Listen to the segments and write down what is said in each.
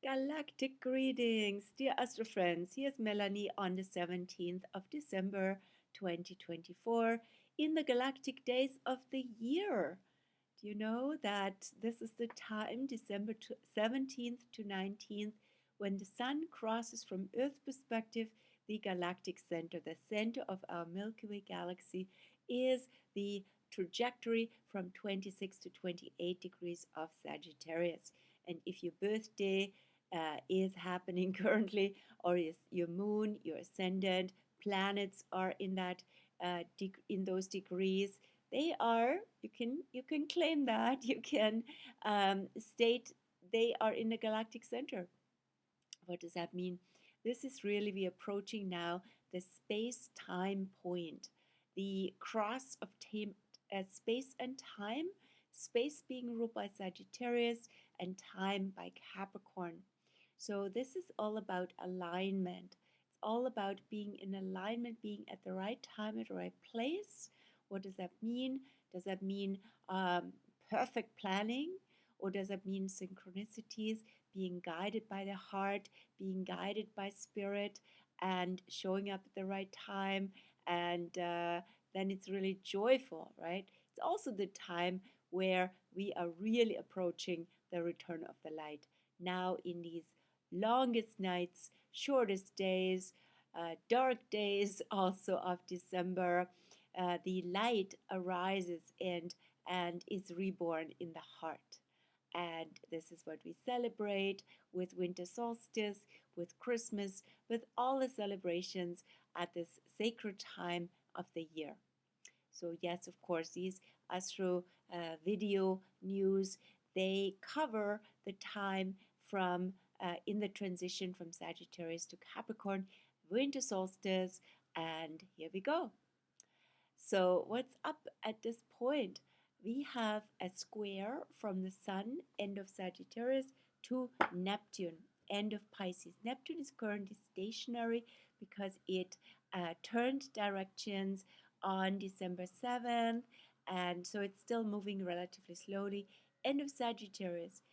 Galactic greetings, dear Astro friends. Here's Melanie on the 17th of December 2024 in the galactic days of the year. Do you know that this is the time, December 17th to 19th, when the sun crosses from Earth perspective the galactic center? The center of our Milky Way galaxy is the trajectory from 26 to 28 degrees of Sagittarius. And if your birthday is happening currently, or is your moon, your ascendant, planets are in that in those degrees, they are, you can claim that, you can state they are in the galactic center. What does that mean? This is really, we're approaching now the space-time point, the cross of space and time, space being ruled by Sagittarius and time by Capricorn. So this is all about alignment. It's all about being in alignment, being at the right time, at the right place. What does that mean? Does that mean perfect planning? Or does that mean synchronicities, being guided by the heart, being guided by spirit, and showing up at the right time? And then it's really joyful, right? It's also the time where we are really approaching the return of the light. Now in these longest nights, shortest days, dark days also of December, the light arises and is reborn in the heart. And this is what we celebrate with Winter Solstice, with Christmas, with all the celebrations at this sacred time of the year. So yes, of course, these Astro video news, they cover the time from in the transition from Sagittarius to Capricorn, Winter Solstice, and here we go. So what's up at this point? We have a square from the Sun, end of Sagittarius, to Neptune, end of Pisces. Neptune is currently stationary because it turned directions on December 7th, and so it's still moving relatively slowly. End of Sagittarius,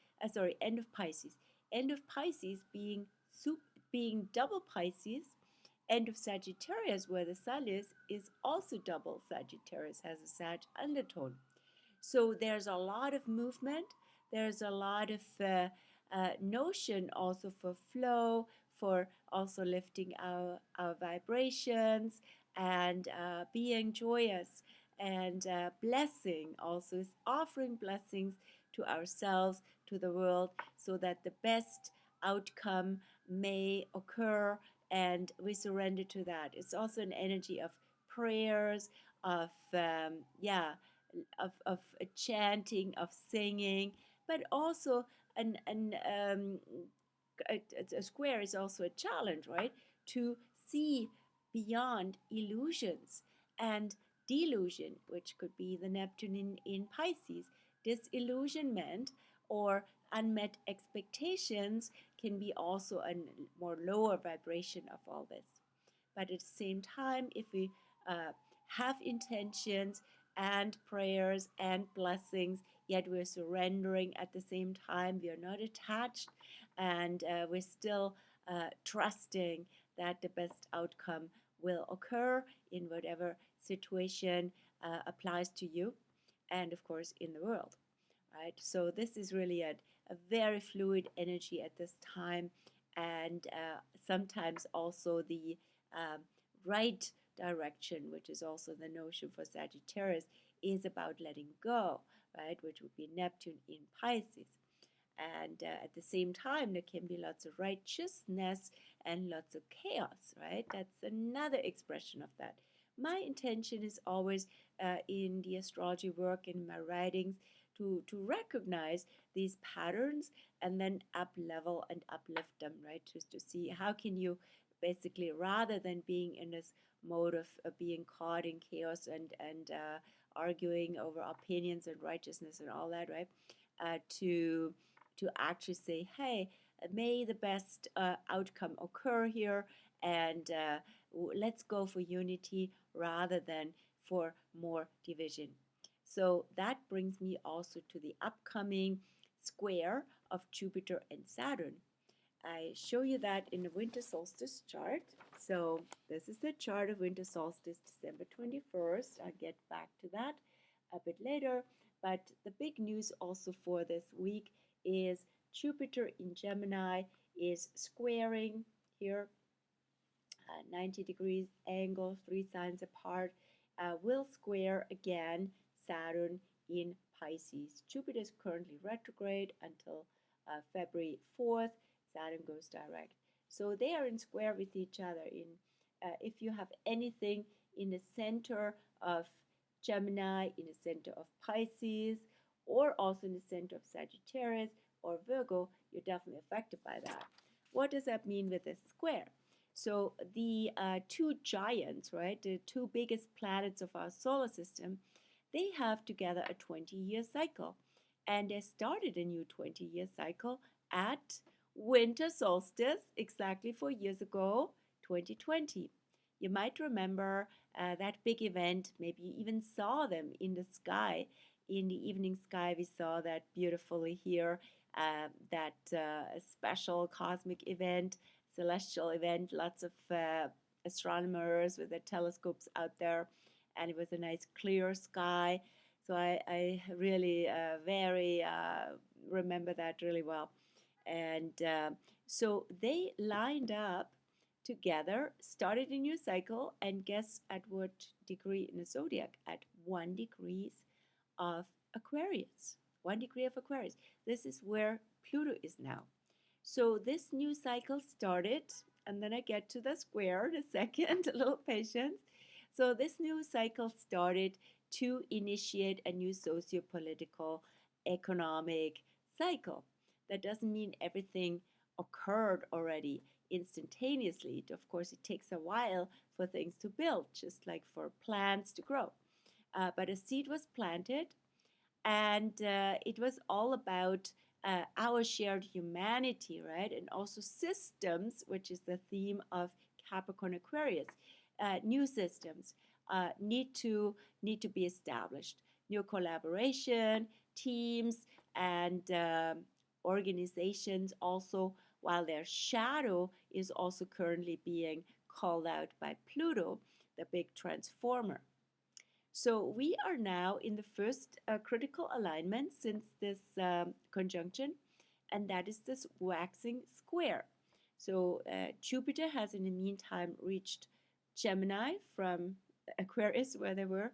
end of Pisces. End of Pisces being double Pisces. End of Sagittarius, where the Sun is also double Sagittarius, has a Sag undertone. So there's a lot of movement. There's a lot of notion also for flow, for also lifting our vibrations and being joyous, and blessing also is offering blessings to ourselves, to the world, so that the best outcome may occur, and we surrender to that. It's also an energy of prayers, of of chanting, of singing, but also a square is also a challenge, right? To see beyond illusions and delusion, which could be the Neptune in Pisces. Disillusionment or unmet expectations can be also a more lower vibration of all this. But at the same time, if we have intentions and prayers and blessings, yet we're surrendering at the same time, we are not attached, and we're still trusting that the best outcome will occur in whatever situation applies to you and, of course, in the world. Right? So this is really a very fluid energy at this time, and sometimes also the right direction, which is also the notion for Sagittarius, is about letting go, right? Which would be Neptune in Pisces. And at the same time, there can be lots of righteousness and lots of chaos, right? That's another expression of that. My intention is always in the astrology work, in my writings, to recognize these patterns and then up level and uplift them, right? Just to see how can you basically, rather than being in this mode of being caught in chaos and arguing over opinions and righteousness and all that, right? To actually say, hey, may the best outcome occur here, and let's go for unity rather than for more division. So that brings me also to the upcoming square of Jupiter and Saturn. I show you that in the winter solstice chart. So this is the chart of winter solstice, December 21st. I'll get back to that a bit later. But the big news also for this week is Jupiter in Gemini is squaring here, 90 degrees angle, 3 signs apart, will square again Saturn in Pisces. Jupiter is currently retrograde until February 4th. Saturn goes direct. So they are in square with each other. If you have anything in the center of Gemini, in the center of Pisces, or also in the center of Sagittarius or Virgo, you're definitely affected by that. What does that mean with this square? So the two giants, right, the two biggest planets of our solar system, they have together a 20-year cycle. And they started a new 20-year cycle at winter solstice exactly 4 years ago, 2020. You might remember that big event. Maybe you even saw them in the sky. In the evening sky, we saw that beautifully here, that special cosmic event, celestial event, lots of astronomers with their telescopes out there, and it was a nice clear sky. So I really very remember that really well. And so they lined up together, started a new cycle, and guess at what degree in the zodiac? At 1 degree of Aquarius. 1 degree of Aquarius. This is where Pluto is now. So this new cycle started, and then I get to the square in a second, a little patience. So this new cycle started to initiate a new socio-political, economic cycle. That doesn't mean everything occurred already instantaneously. Of course, it takes a while for things to build, just like for plants to grow. But a seed was planted, and it was all about our shared humanity, right? And also systems, which is the theme of Capricorn Aquarius. New systems need to be established. New collaboration, teams, and organizations also, while their shadow is also currently being called out by Pluto, the big transformer. So we are now in the first critical alignment since this conjunction, and that is this waxing square. So Jupiter has in the meantime reached Gemini from Aquarius, where they were,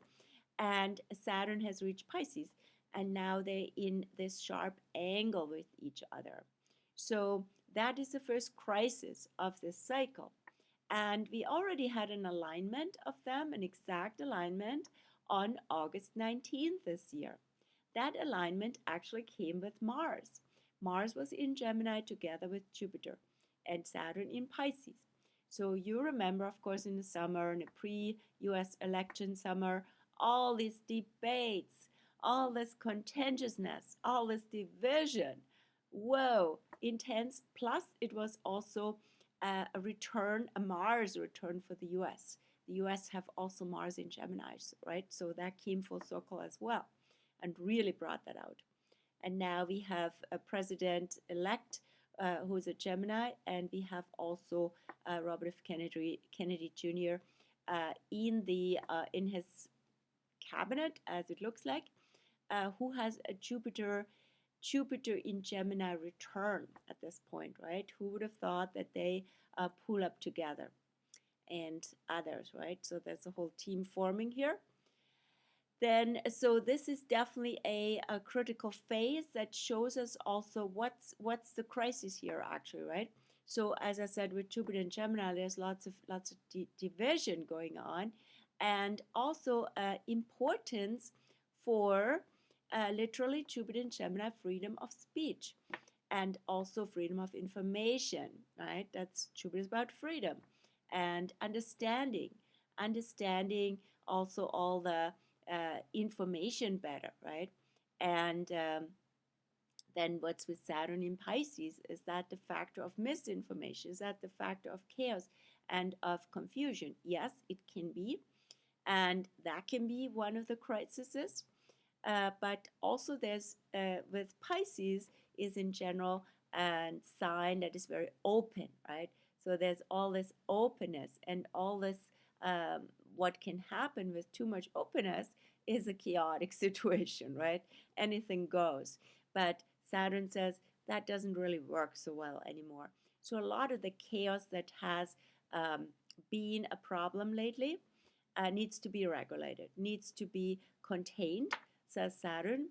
and Saturn has reached Pisces, and now they're in this sharp angle with each other. So that is the first crisis of this cycle. And we already had an alignment of them, an exact alignment, on August 19th this year. That alignment actually came with Mars. Mars was in Gemini together with Jupiter and Saturn in Pisces. So you remember, of course, in the summer, in the pre-US election summer, all these debates, all this contentiousness, all this division. Whoa, intense. Plus, it was also a return, a Mars return for the US. The US have also Mars in Gemini, right? So that came full circle as well and really brought that out. And now we have a president-elect who's a Gemini, and we have also Robert F. Kennedy Jr. In his cabinet, as it looks like, who has a Jupiter in Gemini return at this point, right? Who would have thought that they pull up together? And others, right? So there's a whole team forming here. Then, so this is definitely a critical phase that shows us also what's the crisis here, actually, right? So as I said, with Jupiter and Gemini, there's lots of division going on, and also importance for literally Jupiter and Gemini freedom of speech, and also freedom of information, right? That's Jupiter is about freedom and understanding also all the information better, right? And then what's with Saturn in Pisces? Is that the factor of misinformation? Is that the factor of chaos and of confusion? Yes, it can be, and that can be one of the crises. But also there's with Pisces is in general and sign that is very open, right? So there's all this openness and all this, what can happen with too much openness is a chaotic situation, right? Anything goes. But Saturn says that doesn't really work so well anymore. So a lot of the chaos that has um, been a problem lately needs to be regulated, needs to be contained, says Saturn.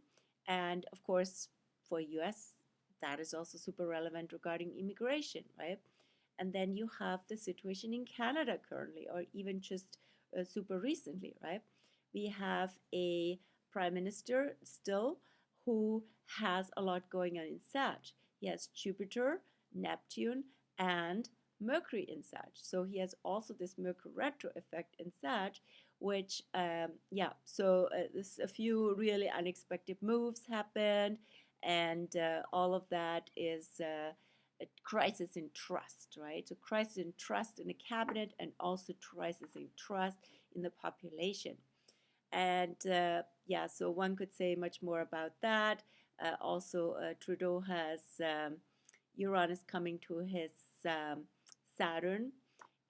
And of course, for US, that is also super relevant regarding immigration, right? And then you have the situation in Canada currently, or even just super recently, right? We have a prime minister still who has a lot going on in Sag. He has Jupiter, Neptune, and Mercury in Sag. So he has also this Mercury retro effect in Sag, which, yeah, so a few really unexpected moves happened, and all of that is a crisis in trust, right? So crisis in trust in the cabinet and also crisis in trust in the population. And yeah, so one could say much more about that. Also, Trudeau has Uranus coming to his Saturn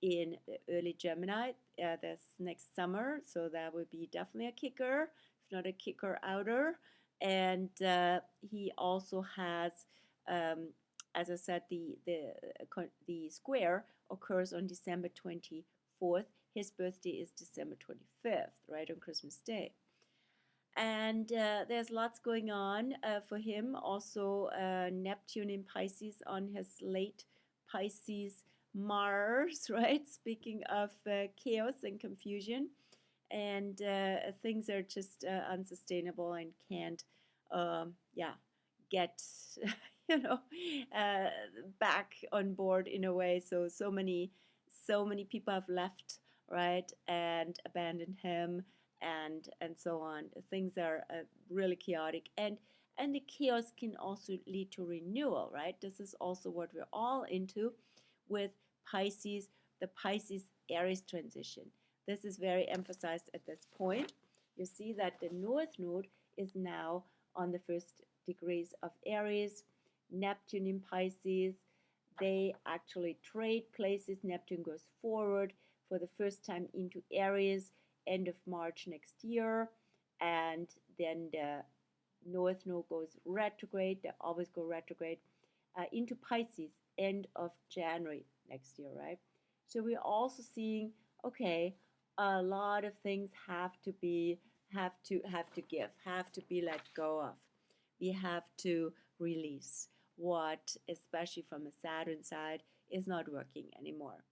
in early Gemini this next summer. So that would be definitely a kicker, if not a kicker outer. And he also has, as I said, the square occurs on December 24th. His birthday is December 25th, right on Christmas Day. And there's lots going on for him. Also, Neptune in Pisces on his late Pisces Mars, right? Speaking of chaos and confusion. And things are just unsustainable and can't, yeah, get, you know, uh, back on board in a way. So many people have left, right, and abandoned him, and so on. Things are really chaotic, and the chaos can also lead to renewal, right? This is also what we're all into with Pisces, the Pisces Aries transition. This is very emphasized at this point. You see that the North Node is now on the first degrees of Aries, Neptune in Pisces. They actually trade places. Neptune goes forward for the first time into Aries, end of March next year, and then the North Node goes retrograde. They always go retrograde into Pisces, end of January next year, right? So we're also seeing, okay, a lot of things have to give, have to be let go of. We have to release what, especially from a Saturn side, is not working anymore.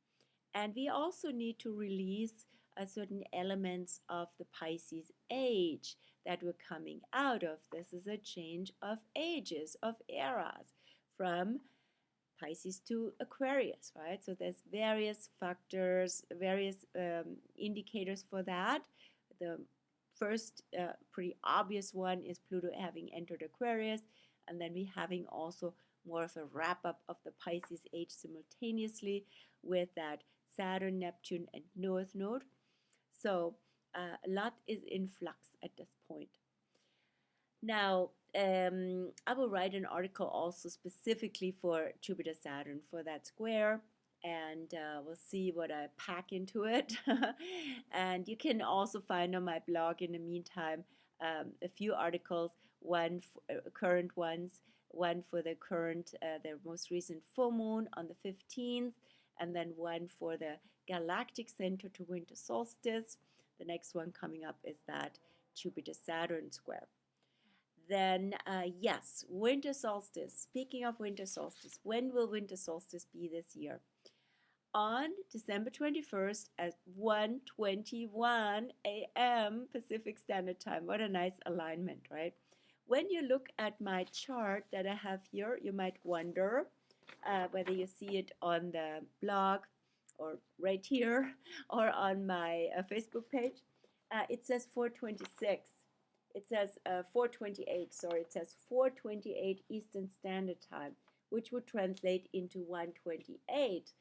And we also need to release certain elements of the Pisces age that we're coming out of. This is a change of ages, of eras, from Pisces to Aquarius, right? So there's various factors, various indicators for that. The first pretty obvious one is Pluto having entered Aquarius, and then we having also more of a wrap up of the Pisces age simultaneously with that Saturn, Neptune, and North Node. So a lot is in flux at this point. Now, I will write an article also specifically for Jupiter Saturn for that square, and we'll see what I pack into it. And you can also find on my blog in the meantime a few articles, one current ones, one for the current, the most recent full moon on the 15th, and then one for the Galactic Centre to Winter Solstice. The next one coming up is that Jupiter Saturn square. Then, yes, winter solstice. Speaking of winter solstice, when will winter solstice be this year? On December 21st at 1:21 a.m. Pacific Standard Time. What a nice alignment, right? When you look at my chart that I have here, you might wonder whether you see it on the blog or right here or on my Facebook page. It says 426. It says 4:28, sorry, it says 4:28 Eastern Standard Time, which would translate into 1:28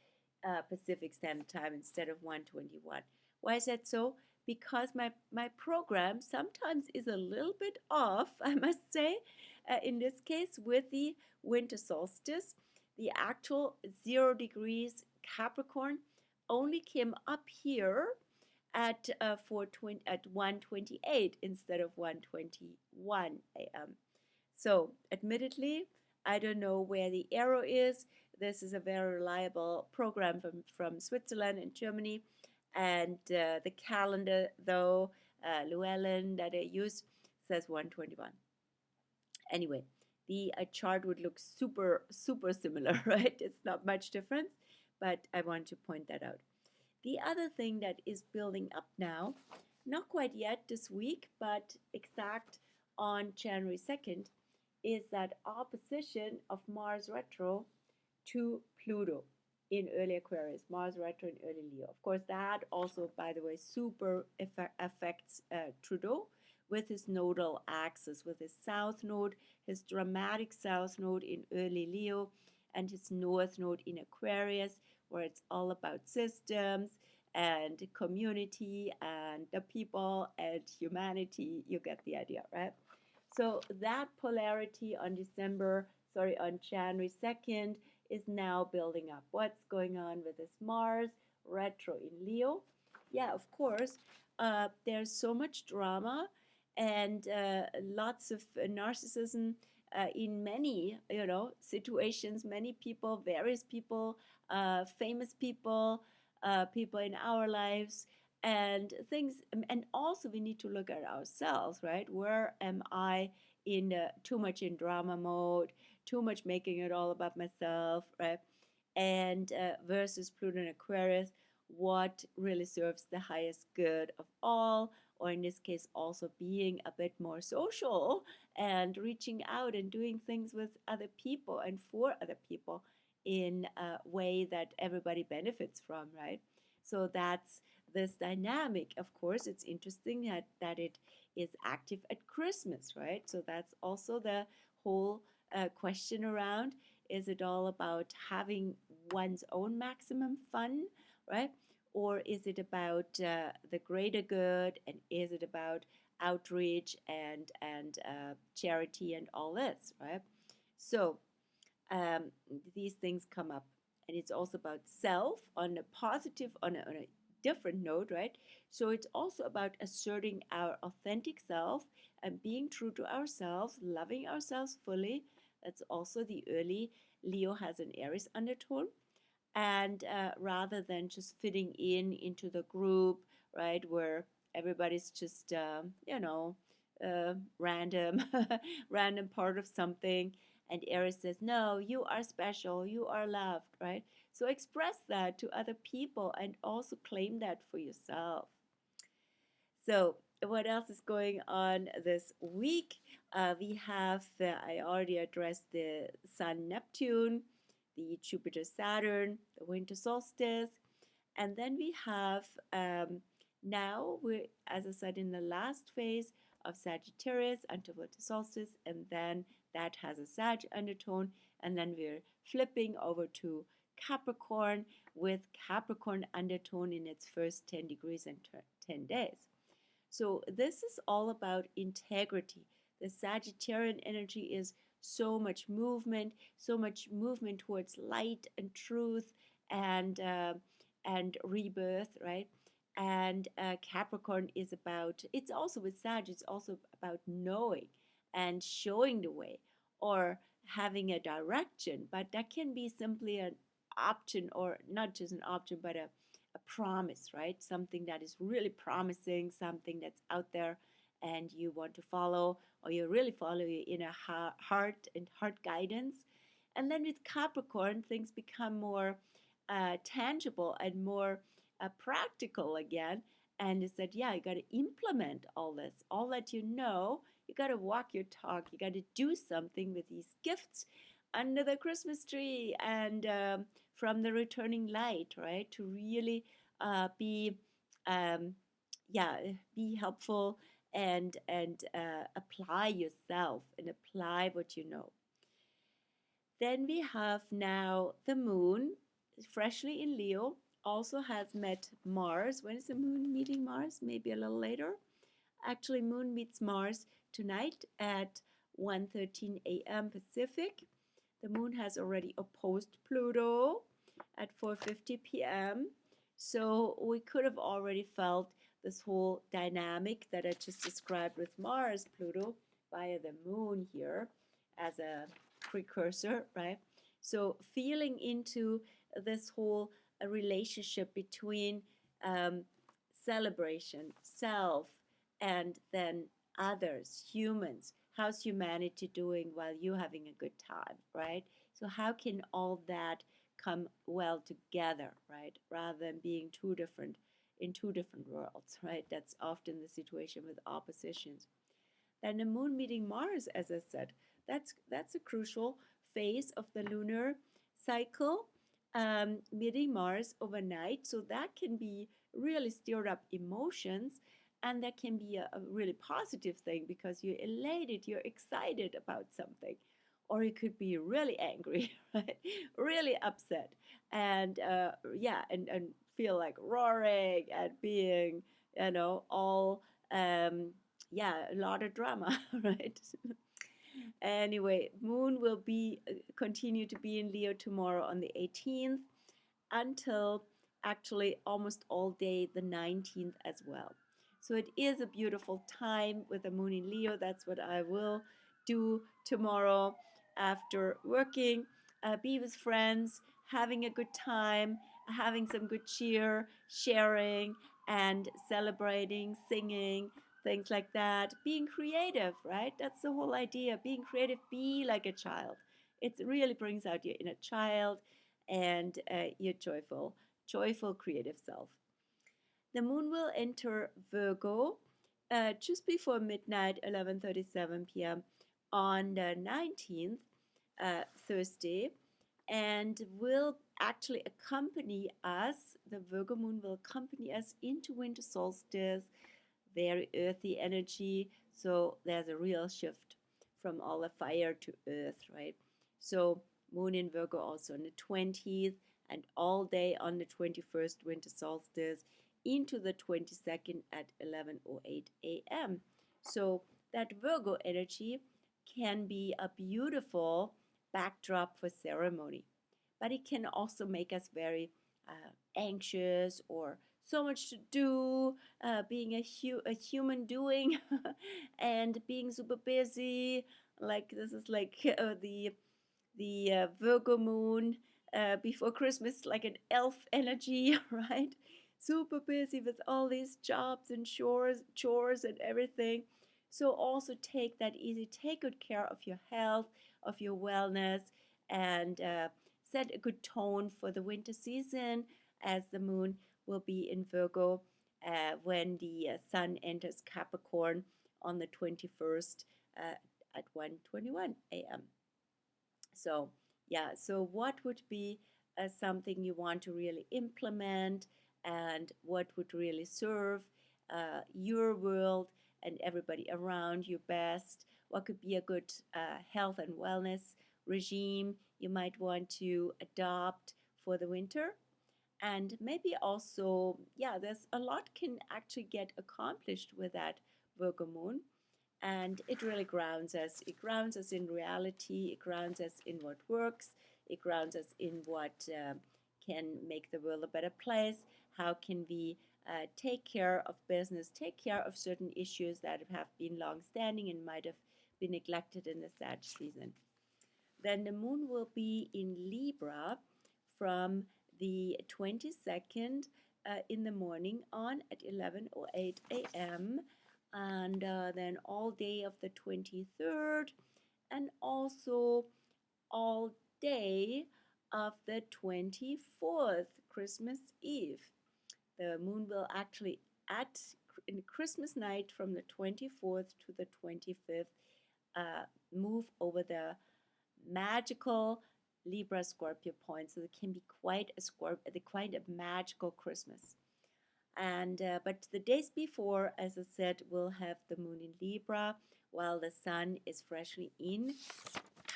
Pacific Standard Time instead of 1:21. Why is that so? because my program sometimes is a little bit off, I must say. In this case, with the winter solstice, the actual 0 degrees Capricorn only came up here at 4:20 at 1:28 instead of 1:21 a.m. So, admittedly, I don't know where the arrow is. This is a very reliable program from Switzerland and Germany. And the calendar, though, Llewellyn, that I use, says 121. Anyway, the chart would look super, super similar, right? It's not much difference, but I want to point that out. The other thing that is building up now, not quite yet this week, but exact on January 2nd, is that opposition of Mars retro to Pluto in early Aquarius, Mars retro in early Leo. Of course, that also, by the way, super affects Trudeau with his nodal axis, with his south node, his dramatic south node in early Leo, and his north node in Aquarius, where it's all about systems and community and the people and humanity. You get the idea, right? So that polarity on on January 2nd is now building up. What's going on with this Mars retro in Leo? Yeah, of course, there's so much drama and lots of narcissism in many, situations. Many people, various people, famous people, people in our lives, and things. And also, we need to look at ourselves, right? Where am I in too much in drama mode, too much making it all about myself, right? And versus Pluto and Aquarius, what really serves the highest good of all, or in this case, also being a bit more social and reaching out and doing things with other people and for other people in a way that everybody benefits from, right? So that's this dynamic. Of course, it's interesting that it is active at Christmas, right? So that's also the whole question around, is it all about having one's own maximum fun, right? Or is it about the greater good, and is it about outreach and charity and all this, right? So these things come up, and it's also about self on a positive, on a different note, right? So it's also about asserting our authentic self and being true to ourselves, loving ourselves fully. That's also the early Leo has an Aries undertone. And rather than just fitting into the group, right, where everybody's just random random part of something, and Aries says, no, you are special, you are loved, right? So express that to other people and also claim that for yourself. So what else is going on this week? We have, I already addressed the Sun Neptune, the Jupiter Saturn, the winter solstice. And then we have now, as I said, in the last phase of Sagittarius until winter solstice, and then that has a Sag undertone. And then we're flipping over to Capricorn with Capricorn undertone in its first 10 degrees and 10 days. So this is all about integrity. The Sagittarian energy is so much movement towards light and truth and rebirth, right? And Capricorn is about, it's also with Sag, it's also about knowing and showing the way, or having a direction. But that can be simply an option, or not just an option, but a promise, right? Something that is really promising, something that's out there and you want to follow, or you really follow your inner heart and heart guidance. And then with Capricorn, things become more tangible and more practical again. And it's that, yeah, you got to implement all this, all that you know. You got to walk your talk. You got to do something with these gifts under the Christmas tree and from the returning light, right? To really be, um, yeah, be helpful and apply yourself and apply what you know. Then we have now the moon freshly in Leo also has met Mars. When is the moon meeting Mars? Maybe a little later. Actually, moon meets Mars tonight at 1:13 a.m. Pacific. The moon has already opposed Pluto at 4:50 p.m. So we could have already felt this whole dynamic that I just described with Mars, Pluto, via the moon here as a precursor, right? So feeling into this whole relationship between um, celebration, self, and then others, humans. How's humanity doing while you're having a good time, right? So how can all that come well together, right? Rather than being in two different worlds, right? That's often the situation with oppositions. Then the moon meeting Mars, as I said, that's a crucial phase of the lunar cycle, meeting Mars overnight. So that can be really stirred up emotions, and that can be a really positive thing because you're elated, you're excited about something. Or you could be really angry, right? Really upset, and yeah, and feel like roaring and being, all yeah, a lot of drama, right? Anyway, Moon will be continue to be in Leo tomorrow on the 18th until actually almost all day the 19th as well. So it is a beautiful time with the moon in Leo. That's what I will do tomorrow after working. Be with friends, having a good time, having some good cheer, sharing and celebrating, singing, things like that. Being creative, right? That's the whole idea. Being creative, be like a child. It really brings out your inner child and your joyful creative self. The moon will enter Virgo just before midnight, 11:37 p.m. on the 19th, Thursday, and will actually accompany us. The Virgo moon will accompany us into winter solstice, very earthy energy. So there's a real shift from all the fire to earth, right? So moon in Virgo also on the 20th and all day on the 21st, winter solstice, into the 22nd at 11:08 a.m. So that Virgo energy can be a beautiful backdrop for ceremony, but it can also make us very anxious or so much to do, being a human doing and being super busy. Like this is like the Virgo moon before Christmas, like an elf energy, right? Super busy with all these jobs and chores and everything. So also take that easy. Take good care of your health, of your wellness, and set a good tone for the winter season as the moon will be in Virgo when the sun enters Capricorn on the 21st at 1:21 a.m. So, yeah, so what would be something you want to really implement and what would really serve your world and everybody around you best? What could be a good health and wellness regime you might want to adopt for the winter? And maybe also, yeah, there's a lot can actually get accomplished with that Virgo moon, and it really grounds us. It grounds us in reality. It grounds us in what works. It grounds us in what can make the world a better place. How can we take care of business, take care of certain issues that have been long-standing and might have been neglected in the SAG season. Then the moon will be in Libra from the 22nd in the morning on at 11:08 a.m. and then all day of the 23rd and also all day of the 24th, Christmas Eve. The moon will actually at in Christmas night from the 24th to the 25th move over the magical Libra Scorpio point, so it can be quite a magical Christmas. And but the days before, as I said, we'll have the moon in Libra, while the sun is freshly in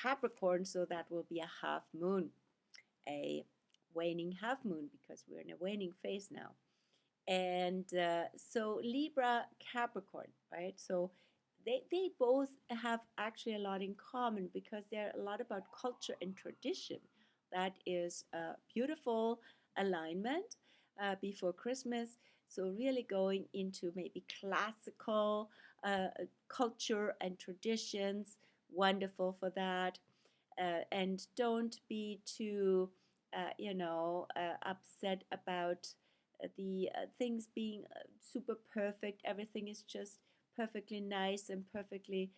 Capricorn, so that will be a half moon, a waning half moon because we're in a waning phase now. And so Libra, Capricorn, right? So they both have actually a lot in common because they're a lot about culture and tradition. That is a beautiful alignment before Christmas. So really going into maybe classical culture and traditions, wonderful for that. And don't be too, upset about the things being super perfect. Everything is just perfectly nice and perfectly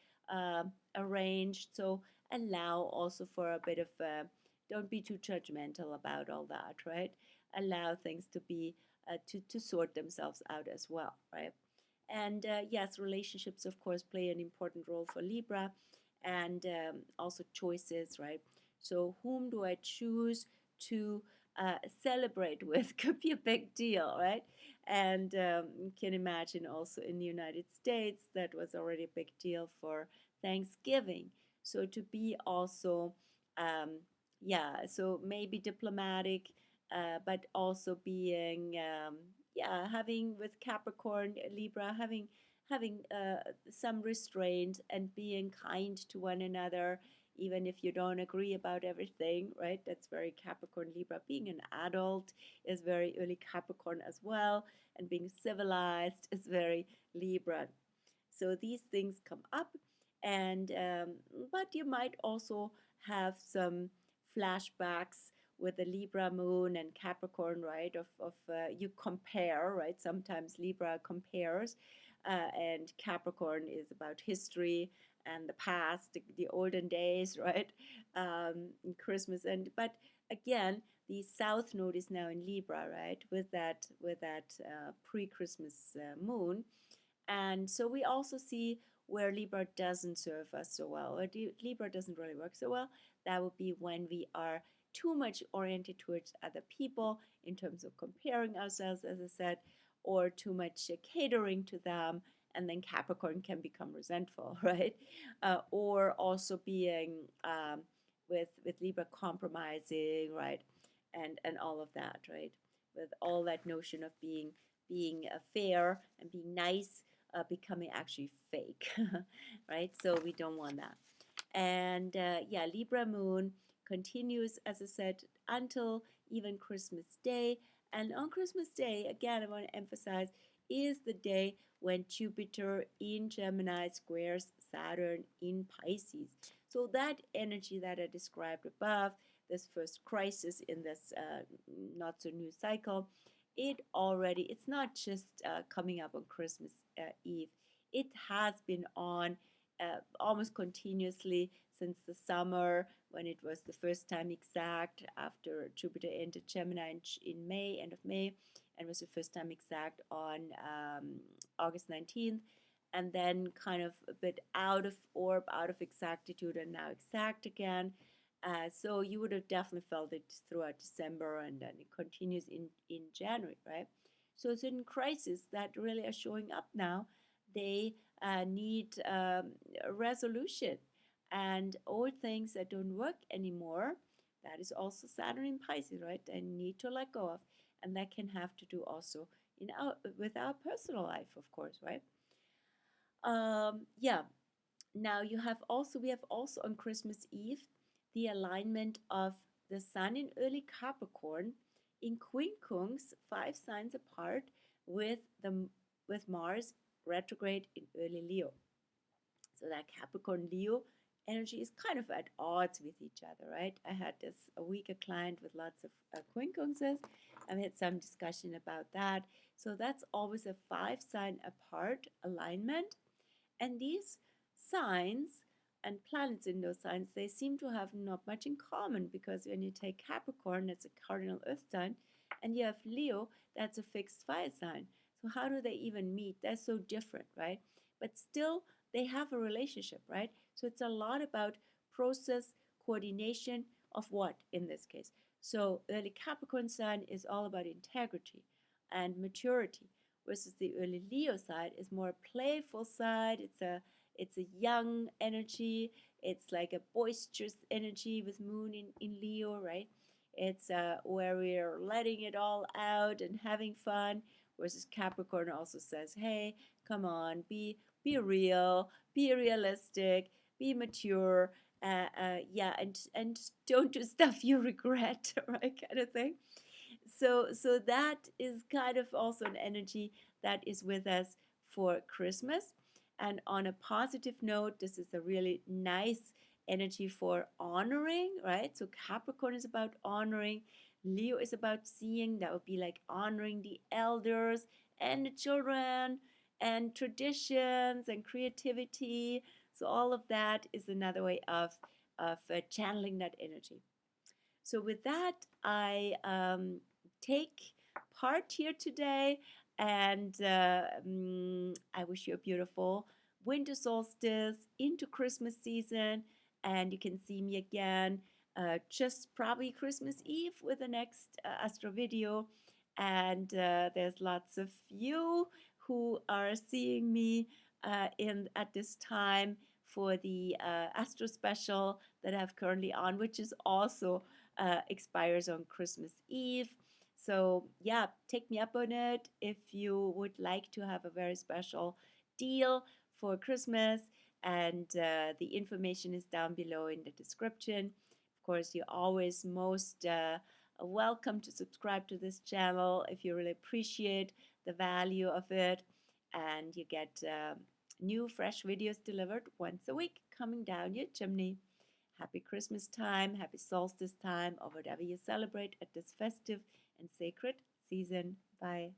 arranged. So allow also for a bit of, don't be too judgmental about all that, right? Allow things to be, to sort themselves out as well, right? And yes, relationships, of course, play an important role for Libra and also choices, right? So, whom do I choose to celebrate with? Could be a big deal, right? And you can imagine also in the United States, that was already a big deal for Thanksgiving. So, to be also, yeah, so maybe diplomatic, but also being, yeah, having with Capricorn, Libra, having some restraint and being kind to one another, even if you don't agree about everything, right? That's very Capricorn, Libra. Being an adult is very early Capricorn as well, and being civilized is very Libra. So these things come up, and but you might also have some flashbacks with the Libra moon and Capricorn, right? Of you compare, right? Sometimes Libra compares, and Capricorn is about history and the past, the olden days, right? Christmas, and but again, the South Node is now in Libra, right? With that pre-Christmas moon, and so we also see where Libra doesn't serve us so well, or Libra doesn't really work so well. That would be when we are too much oriented towards other people in terms of comparing ourselves, as I said, or too much catering to them. And then Capricorn can become resentful, right? Or also being with Libra compromising, right? And all of that, right? With all that notion of being fair and being nice becoming actually fake, right? So we don't want that. And yeah, Libra moon continues, as I said, until even Christmas Day. And on Christmas Day, again, I want to emphasize, is the day when Jupiter in Gemini squares Saturn in Pisces. So that energy that I described above, this first crisis in this not so new cycle, it's not just coming up on Christmas Eve. It has been on almost continuously since the summer, when it was the first time exact after Jupiter entered Gemini in May, end of May, and was the first time exact on August 19th, and then kind of a bit out of orb, out of exactitude, and now exact again. So you would have definitely felt it throughout December, and then it continues in January, right? So certain crises that really are showing up now, they need a resolution, and old things that don't work anymore. That is also Saturn in Pisces, right? They need to let go of, and that can have to do also in our with our personal life, of course, right? Yeah, now we have also on Christmas Eve the alignment of the Sun in early Capricorn in quincunx, 5 signs apart, with the with Mars retrograde in early Leo. So that Capricorn Leo energy is kind of at odds with each other, right? I had this a weaker client with lots of quincunxes, and we had some discussion about that. So that's always a 5 sign apart alignment, and these signs and planets in those signs, they seem to have not much in common, because when you take Capricorn, that's a cardinal earth sign, and you have Leo, that's a fixed fire sign. So how do they even meet? They're so different, right? But still, they have a relationship, right? So it's a lot about process, coordination of what in this case. So early Capricorn sign is all about integrity and maturity, versus the early Leo side is more a playful side. It's a young energy. It's like a boisterous energy with Moon in Leo, right? It's where we're letting it all out and having fun. Versus Capricorn also says, hey, come on, be real, be realistic, be mature, yeah, and don't do stuff you regret, right, kind of thing. So that is kind of also an energy that is with us for Christmas. And on a positive note, this is a really nice energy for honoring, right? So Capricorn is about honoring, Leo is about seeing, that would be like honoring the elders and the children and traditions and creativity. So all of that is another way of channeling that energy. So with that, I take part here today, and I wish you a beautiful winter solstice into Christmas season. And you can see me again just probably Christmas Eve with the next Astro video. And there's lots of you who are seeing me in at this time for the Astro special that I have currently on, which is also expires on Christmas Eve. So, yeah, take me up on it if you would like to have a very special deal for Christmas. And the information is down below in the description. Of course, you're always most welcome to subscribe to this channel if you really appreciate the value of it. And you get new, fresh videos delivered once a week coming down your chimney. Happy Christmas time, happy solstice time, or whatever you celebrate at this festive and sacred season. Bye.